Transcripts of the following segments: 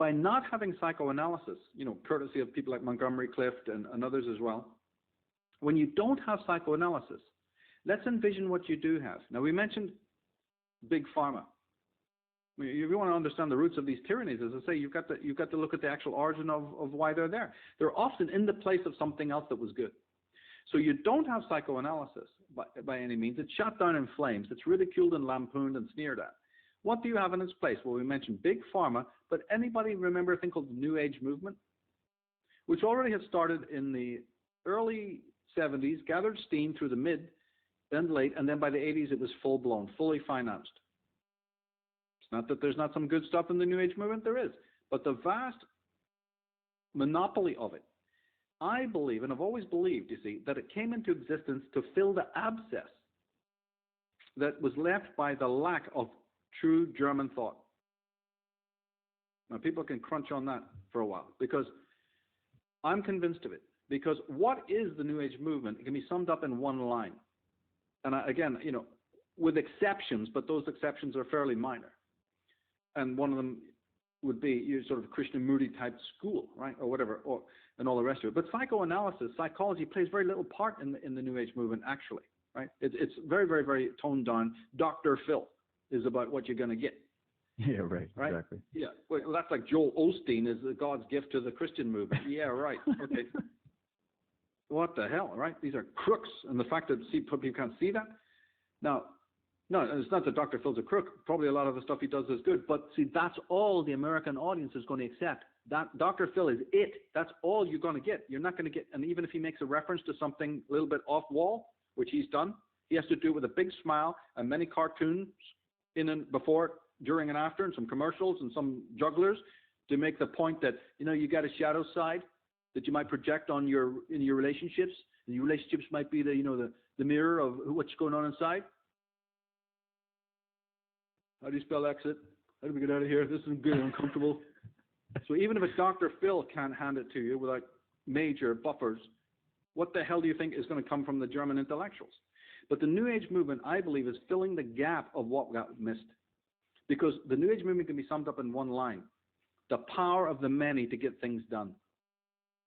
by not having psychoanalysis, courtesy of people like Montgomery Clift and others as well, when you don't have psychoanalysis, let's envision what you do have. Now, we mentioned big pharma. If you want to understand the roots of these tyrannies, as I say, you've got to look at the actual origin of why they're there. They're often in the place of something else that was good. So you don't have psychoanalysis by any means. It's shot down in flames. It's ridiculed and lampooned and sneered at. What do you have in its place? Well, we mentioned big pharma, but anybody remember a thing called the New Age movement, which already had started in the early 70s, gathered steam through the mid and late, and then by the 80s it was full-blown, fully financed. It's not that there's not some good stuff in the New Age movement, there is. But the vast monopoly of it, I believe, and I've always believed, you see, that it came into existence to fill the abscess that was left by the lack of true German thought. Now, people can crunch on that for a while, because I'm convinced of it. Because what is the New Age movement? It can be summed up in one line. And again, with exceptions, but those exceptions are fairly minor. And one of them would be your sort of Krishnamurti type school, right, or whatever, and all the rest of it. But psychoanalysis, psychology plays very little part in the New Age movement, actually, right? It's very, very, very toned down. Dr. Phil is about what you're going to get. Yeah, right, exactly. Yeah, well, that's like Joel Osteen is God's gift to the Christian movement. Yeah, right. Okay. What the hell, right? These are crooks, and the fact that people can't see that. Now, no, it's not that Dr. Phil's a crook. Probably a lot of the stuff he does is good, but see, that's all the American audience is going to accept. That Dr. Phil is it. That's all you're going to get. You're not going to get, and even if he makes a reference to something a little bit off wall, which he's done, he has to do it with a big smile and many cartoons in and before, during and after, and some commercials and some jugglers to make the point that you got a shadow side that you might project in your relationships, and your relationships might be the mirror of what's going on inside. How do you spell exit? How do we get out of here? This is good, uncomfortable. So even if a Dr. Phil can't hand it to you without major buffers, what the hell do you think is going to come from the German intellectuals? But the New Age movement, I believe, is filling the gap of what got missed. Because the New Age movement can be summed up in one line: the power of the many to get things done.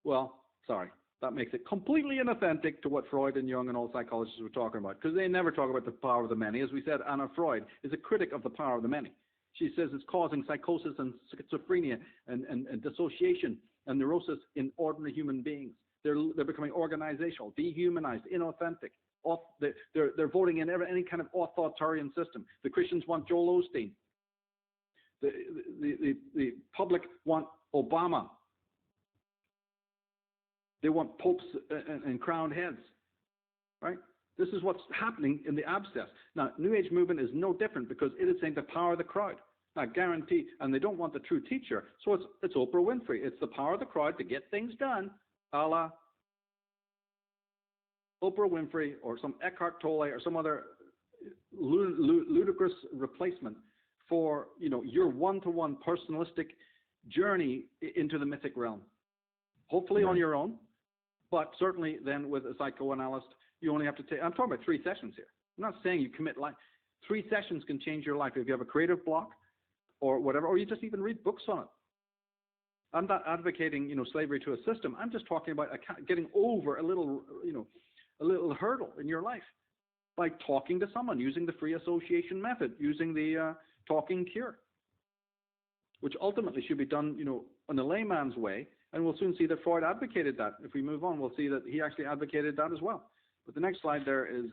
Well, sorry, that makes it completely inauthentic to what Freud and Jung and all psychologists were talking about, because they never talk about the power of the many. As we said, Anna Freud is a critic of the power of the many. She says it's causing psychosis and schizophrenia and dissociation and neurosis in ordinary human beings. They're becoming organizational, dehumanized, inauthentic. They're voting in any kind of authoritarian system. The Christians want Joel Osteen. The public want Obama. They want popes and crowned heads, right? This is what's happening in the abscess. Now, New Age movement is no different, because it is saying the power of the crowd. I guarantee, and they don't want the true teacher, so it's Oprah Winfrey. It's the power of the crowd to get things done, a la Oprah Winfrey or some Eckhart Tolle or some other ludicrous replacement for your one-to-one personalistic journey into the mythic realm. Hopefully on your own, but certainly then with a psychoanalyst, you only have to take, I'm talking about 3 sessions here. I'm not saying you commit life. 3 sessions can change your life if you have a creative block or whatever, or you just even read books on it. I'm not advocating, slavery to a system. I'm just talking about getting over a little hurdle in your life by talking to someone, using the free association method, using the talking cure, which ultimately should be done, in a layman's way. And we'll soon see that Freud advocated that. If we move on, we'll see that he actually advocated that as well. But the next slide there is